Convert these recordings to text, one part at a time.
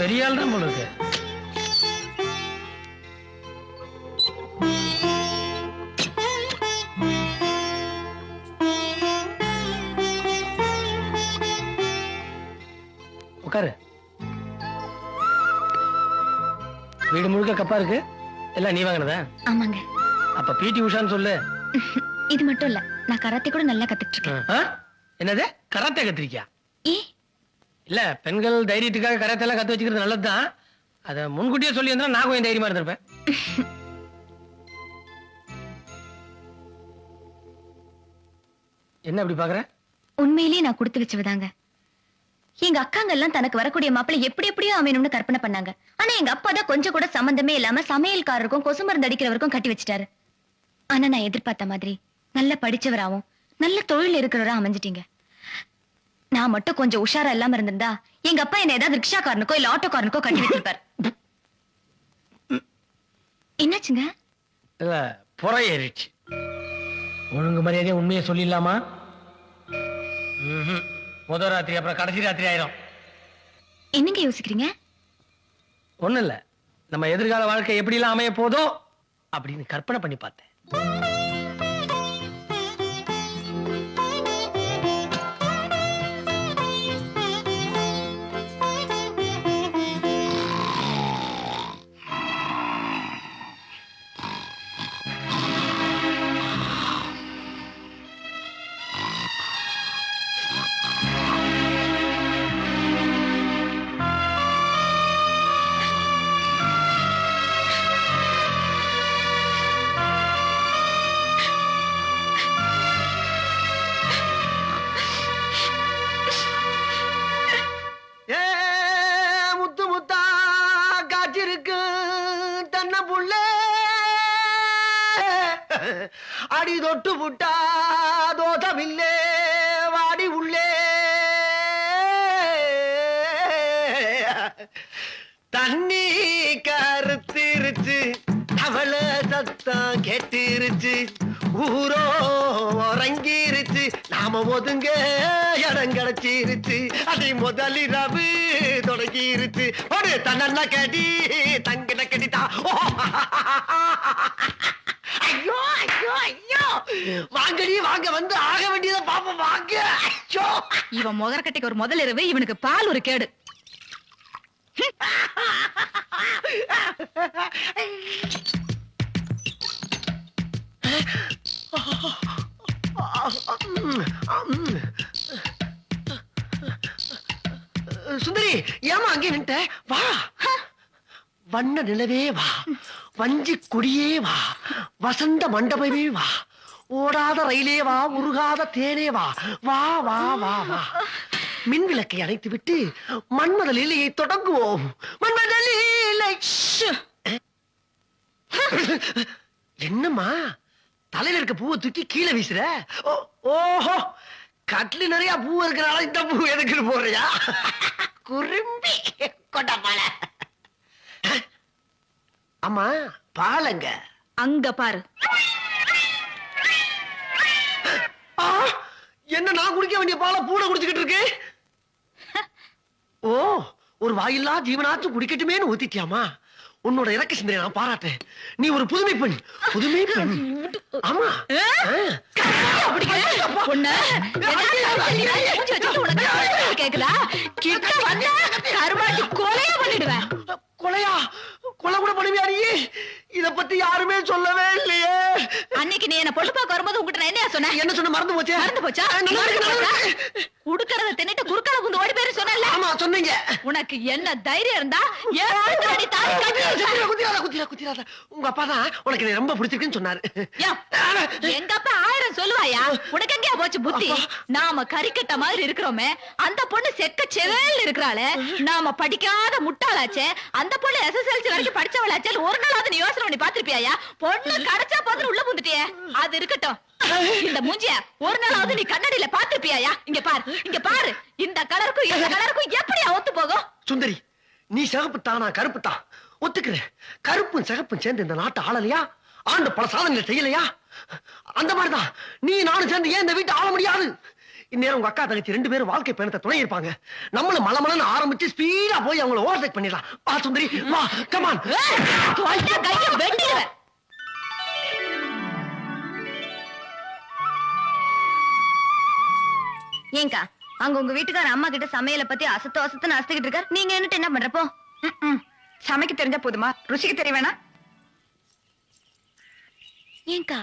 பெரிய ஆள் தான் போல இருக்கு. உட்காரு. வீடு முழுக்க கப்பா இருக்கு. எல்லாம் நீ வாங்கினதா? ஆமாங்க. அப்ப பிடி உஷான்னு சொல்லு. இது மட்டும் இல்ல, நான் கராத்தே கூட நல்லா கத்துட்டு இருக்கேன். என்னது கராத்தே கத்துறியா? ஏ இல்ல, பெண்கள் தைரியத்துக்காக கராத்தே எல்லாம் கத்து வச்சுக்கிறது நல்லதுதான். அத முன்கூட்டியே சொல்லி இருந்தா நான் கொஞ்சம் தைரியமா இருந்திருப்பேன். என்ன அப்படி பாக்குற? உண்மையிலேயே நான் கொடுத்து வச்சவதாங்க. எங்க அக்காங்க எல்லாம் தனக்கு வரக்கூடிய மாப்பிள்ளை எப்படி எப்படியோ அமையணும்னு கற்பனை பண்ணாங்க. ஆனா எங்க அப்பா தான் கொஞ்சம் கூட சம்பந்தமே இல்லாம சமையல்காரருக்கும் கொசு மருந்து அடிக்கிறவருக்கும் கட்டி வச்சுட்டாரு. ஆனா நான் எதிர்பார்த்த மாதிரி நல்ல படிச்சவராவும் நல்ல தொழில் இருக்கிறவரா அமைஞ்சிட்டீங்க. நான் மட்டும் கொஞ்சம் உஷாரா இல்லாம இருந்திருந்தா எங்க அப்பா என்ன ஏதாவது ரிக்ஷாக்காரனுக்கோ இல்ல ஆட்டோக்காரனுக்கோ கட்டி வச்சிருப்பாரு. என்னாச்சுங்க? இல்ல, புற ஏறிடுச்சு. ஒழுங்கு மரியாதையா உண்மையை சொல்லிடலாமா? முதல் ராத்திரி அப்புறம் கடைசி ராத்திரி ஆயிரும். என்னங்க யோசிக்கிறீங்க? ஒண்ணு இல்ல, நம்ம எதிர்கால வாழ்க்கை எப்படி எல்லாம் அமைய போதோ அப்படின்னு கற்பனை பண்ணி பார்த்தேன். அடி தொட்டு புட்டா தோதமில்லே வாடி உள்ளே தண்ணி கருத்திருச்சு அவள சத்தம் கேட்டிருச்சு ஊரோ உறங்கிருச்சு நாம ஒதுங்க இடம் கிடைச்சிருச்சு அதை முதலிரவு தொடங்கிருச்சு ஒரு தன்ன கடி தங்கின கடிதா. ஐயோ ஐயோ ஐயோ, வாங்கடி வாங்க, வந்து ஆக வேண்டியதை பாப்போம் வாங்க. ஐயோ, இவன் முகரக்கட்டைக்கு ஒரு முதல் இரவு, இவனுக்கு பால் ஒரு கேடு. சுந்தரி, ஏமா அங்கே நின்ட்ட? வா, வண்ண நிலவே வா, வஞ்சி கொடியே வா, வசந்த மண்டபமே வா, ஓடாத ரயிலே வா, உருகாத தேனே வா, வா வா வா வா. மின் விளக்கை அணைத்து விட்டு மன்மத லீலையை தொடங்குவோம். மன்மத லீலை. என்னம்மா தலையில இருக்க பூவை தூக்கி கீழே வீசுற? ஓஹோ, கட்லு நிறைய பூ இருக்கிறனால இந்த பூ எதுக்குன்னு போறியா? குறும்பி கொண்டப்பால. அம்மா பாலங்க அங்க பாரு. என்ன நான் குடிக்க வேண்டிய பாலை பூனை குடிச்சுக்கிட்டு இருக்கு? ஓ, ஒரு வாயில்லா ஜீவனாச்சும் குடிக்கட்டுமேன்னு ஊத்திட்டியாமா? உன்னோட இறக்க சிந்தனை நான் பாராட்டேன். நீ ஒரு புதுமை பெண், புதுமை பெண். ஆமா, கேக்குதா? கிட்ட வந்தா கருவாட்டி கொலையா பண்ணிடுவேன். கொலையா? கொலை கூட பண்ணுவியா நீ? இத பத்தி யாருமே சொல்லவே இல்லையே. அன்னைக்கு நீ என்ன பொண்ணு பார்க்க வரும்போது உங்ககிட்ட நான் என்ன சொன்னேன்? என்ன சொன்ன? மறந்து போச்சே. மறந்து போச்சா? குடுக்கறத தின்னுட்டு குறுக்கால குந்து ஓடி பேரு சொன்னல. ஆமா சொன்னீங்க. உனக்கு என்ன தைரியம் இருந்தா உங்க அப்பா தான் உனக்கு ரொம்ப பிடிச்சிருக்குன்னு சொன்னாரு. எங்க அப்பா 1000 சொல்லுவாயா? உனக்கு எங்கயா போச்சு புத்தி? நாம கறிக்கட்ட மாதிரி இருக்கிறோமே, அந்த பொண்ணு செக்க செவேல் இருக்கிறாளே, நாம படிக்காத முட்டாளாச்சே, அந்த பொண்ணு SSLC வரைக்கும் படிச்சவளாச்சே, ஒரு நாளாவது நீ யோசனை பண்ணி பாத்திருப்பியா? பொண்ணு கிடைச்சா போது உள்ள புந்துட்டியே. அது இருக்கட்டும், இந்த மூஞ்சிய ஒரு நாளாவது நீ கண்ணாடியில பாத்திருப்பியா? இங்க பாரு, இங்க பாரு, இந்த கலருக்கும் இந்த கலருக்கும் எப்படியா ஒத்து போகும்? சுந்தரி, நீ சிகப்பு தானா கருப்பு தான் ஒத்துக்கிறேன். கருப்பும் சிகப்பும் சேர்ந்து இந்த நாட்டை ஆளலையா? ஆண்டு பல சாதனைகளை செய்யலையா? அந்த மாதிரிதான் நீ நானும் சேர்ந்து ஏன் இந்த வீட்டை ஆள முடியாது? இந்நேரம் உங்க அக்கா தங்கச்சி 2 பேரும் வாழ்க்கை பயணத்தை துணை இருப்பாங்க. நம்மள மலமலன்னு ஆரம்பிச்சு ஸ்பீடா போய் அவங்கள ஓவர்டேக் பண்ணிடலாம். வா சுந்தரி வா, கமான். கைய வெட்டிடுவேன். ஏங்கா அங்க உங்க வீட்டுக்கார அம்மா கிட்ட சமையல பத்தி அசத்துன்னு அசத்துக்கிட்டு இருக்காரு. நீங்க என்னட்டு என்ன பண்றப்போ? சமைக்க தெரிஞ்சா போதுமா, ருசிக்கு தெரிய வேணா? ஏங்கா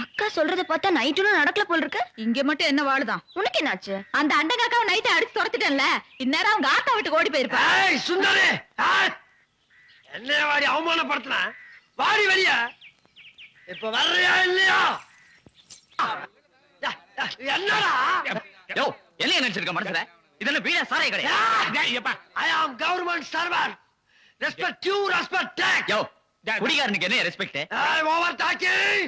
அக்கா சொல்றத பார்த்தா நைட்டுல நடக்கல போல் இருக்கு. இங்க மட்டும் என்ன வாழுதான்? உனக்கு என்னாச்சு? அந்த அண்டங்காக்காவை நைட்டு அடிச்சு துரத்துட்டேன்ல, இந்நேரம் அவங்க ஆத்தா வீட்டுக்கு ஓடி போயிருப்பா. ஏய் சுந்தரி, என்ன வாடி அவமானப்படுத்தின? வாடி வெளிய. இப்ப வர்றியா இல்லையா? என்னடா யோ என்ன நினைச்சிருக்க மனசுல? இதெல்லாம் வீணா சாரை கிடையாது. I am government servant. Respect you, respect take. யோ குடிகாரனுக்கு என்ன respect? I over talking.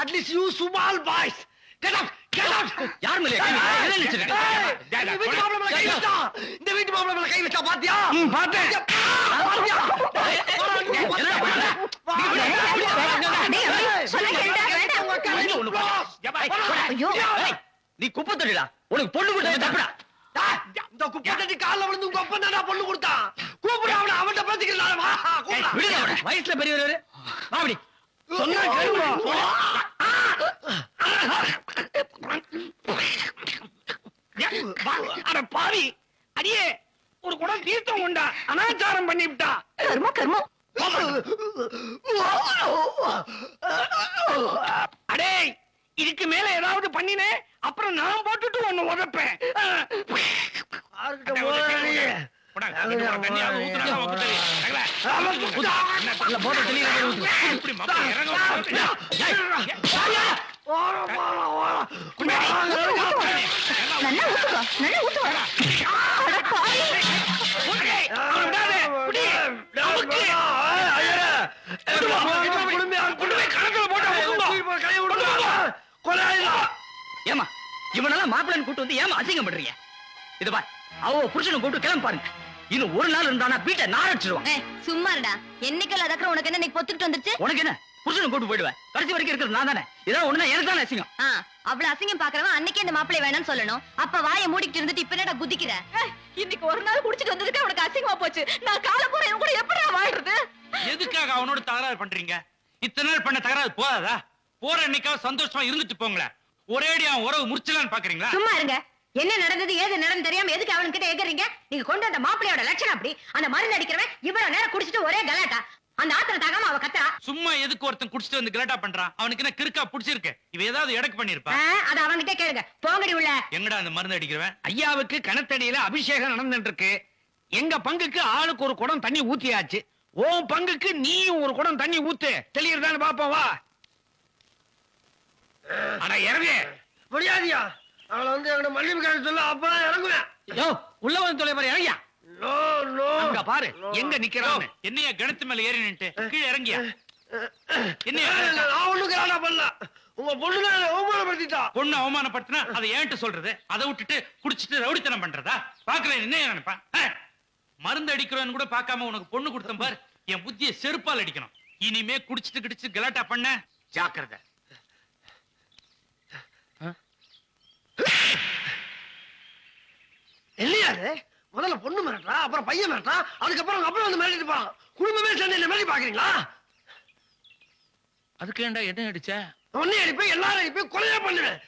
At least you small boys. Get out, get out. யார் மேல என்ன நினைச்சிருக்க? இந்த வீட்டு மாப்பிள்ளை மேல கை வச்சா. இந்த வீட்டு மாப்பிள்ளை மேல கை வச்சா பாத்தியா? பார்த்தேன். பாத்தியா? நீ குப்பை தொழிலா? உனக்கு பொண்ணு கொடுத்தது தப்புடா. இந்த குப்பை தட்டி கால்ல விழுந்து உங்க அப்பா தான்டா பொண்ணு கொடுத்தான். கூப்பிடு அவனை, அவன்கிட்ட பேசிக்கலாம். வா விடுங்க அவனை. வயசுல பெரியவர் அப்படி சொன்னா கேளுங்க. அட பாவி அடியே, ஒரு குடம் தீர்த்தம் உண்டா அனாச்சாரம் பண்ணிவிட்டா. கர்மம் கர்மம். அடே இதுக்கு மேல ஏதாவது பண்ணினே அப்புறம் நான் போட்டுட்டு ஒண்ணு உதப்பேன். யார்கிட்ட போறானே? போட்ட தெளிவாக ஊத்து. நல்லா ஊத்துவா, நல்லா ஊத்துவா. ஏமா இவனெல்லாம் மாப்பிள்ளை கூட்டு வந்து ஏமா அசிங்கம் பண்றீங்க? இது பார், அவ புருஷனை கூப்பிட்டு கிளம்ப பாருங்க. இன்னும் ஒரு நாள் இருந்தானா வீட்டை நாரடிச்சிருவான். சும்மா இருடா. என்னைக்கெல்லாம் அதக்கற உனக்கு என்ன இன்னைக்கு பொத்துக்கிட்டு வந்துச்சு? உனக்கு என்ன? புருஷனை கூட்டு போயிடுவேன். கடைசி வரைக்கும் இருக்கிறது நான் தானே. இதான் ஒண்ணுனா எனக்கு தானே அசிங்கம். அவ்வளவு அசிங்கம் பாக்குறவன் அன்னைக்கே இந்த மாப்பிள்ளை வேணும்னு சொல்லணும். அப்ப வாயை மூடிக்கிட்டு இருந்துட்டு இப்ப என்னடா குதிக்கிற? இன்னைக்கு ஒரு நாள் குடிச்சிட்டு வந்ததுக்கு அவனுக்கு அசிங்கமா போச்சு. நான் காலம் பூரா இவன் கூட எப்படி வாழ்றது? எதுக்காக அவனோட தகராறு பண்றீங்க? இத்தனை நாள் பண்ண தகராறு போதாதா? போற அன்னைக்காவது சந்தோஷமா இருந்துட்டு போங்களேன். ஒரேடி அவன் உறவு முடிச்சலான்னு பாக்குறீங்களா? சும்மா இருங்க. என்ன நடந்தது ஏது நடந்து தெரியாம எதுக்கு அவன் கிட்ட எகறீங்க? நீங்க கொண்டு வந்த மாப்பிள்ளையோட லட்சணம் அப்படி. அந்த மருந்து அடிக்கிறவன் இவ்வளவு நேரம் குடிச்சிட்டு ஒரே கலாட்டா. அந்த ஆத்திர தாகாம அவ கத்தா. சும்மா எதுக்கு ஒருத்தன் குடிச்சிட்டு வந்து கலாட்டா பண்றான்? அவனுக்கு என்ன கிறுக்கா புடிச்சிருக்கு? இவ ஏதாவது எடக்கு பண்ணிருப்பா. அத அவன்கிட்ட கேளுங்க. போங்கடி உள்ள. எங்கடா அந்த மருந்து அடிக்கிறவன்? ஐயாவுக்கு கணத்தடியில அபிஷேகம் நடந்துட்டு இருக்கு. எங்க பங்குக்கு ஆளுக்கு ஒரு குடம் தண்ணி ஊத்தியாச்சு. உன் பங்குக்கு நீயும் ஒரு குடம் தண்ணி ஊத்து. தெளியறதான்னு பாப்போம் வா. அட இறங்கு. முடியாதியா? அவளை வந்து என்கிட்ட மன்னிப்பு கேட்க சொல்ல, அப்பதான் இறங்குவேன். யோ உள்ள வந்து தொலை பாரு இறங்கியா. No no. அங்க பாரு எங்க நிக்கிறான்னு. என்னையா கணத்து மேல ஏறி நின்னுட்டு கீழே இறங்கியா? என்னையா நான் ஒண்ணும் கலாட்டா பண்ணல. உங்க பொண்ணு அவமானப்படுத்திட்டா. பொண்ணு அவமானப்படுத்தினா அதை ஏன்ட்டு சொல்றது? அதை விட்டுட்டு குடிச்சிட்டு ரவுடித்தனம் பண்றதா? பாக்குறேன் என்ன நினைப்பான்? மருந்து அடிக்கிறவன் கூட பார்க்காம உனக்கு பொண்ணு கொடுத்தேன் பாரு. என் புத்தியை செருப்பால் அடிக்கணும். இனிமே குடிச்சிட்டு கிடிச்சு கலாட்டா பண்ண ஜாக்கிரதை. இல்லையாது முதல்ல பொண்ணு மிரட்டா, அப்புறம் பையன் மிரட்டா, அதுக்கப்புறம் அப்புறம் வந்து மிரட்டிட்டு போறான். குடும்பமே சேர்ந்து என்ன மிரட்டி பாக்குறீங்களா? அதுக்கு ஏண்டா என்ன அடிச்ச? ஒன்னே அடிப்பேன், எல்லாரும் அடிப்பேன், கொலையா பண்ணுவேன்.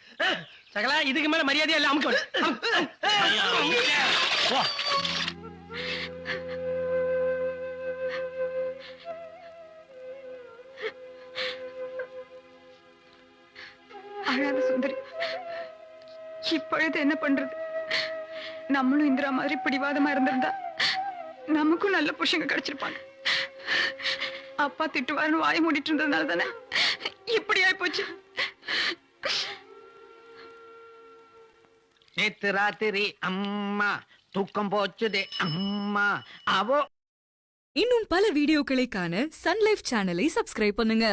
சகலா இதுக்கு மேல மரியாதையா இல்ல அமுக்க. அழாத சுந்தரி. இப்பொழுது என்ன பண்றது? நம்மளும் இந்திரா மாதிரி பிடிவாதமா இருந்திருந்தா நமக்கும் நல்ல புருஷங்க கிடைச்சிருப்பாங்க. அப்பா திட்டுவாருன்னு வாய மூடிட்டு இருந்ததுனால தானே இப்படி ஆயி போச்சு. நேத்து ராத்திரி அம்மா தூக்கம் போச்சுதே அம்மா அவோ. இன்னும் பல வீடியோக்களை காண சன் லைஃப் சேனலை சப்ஸ்கிரைப் பண்ணுங்க.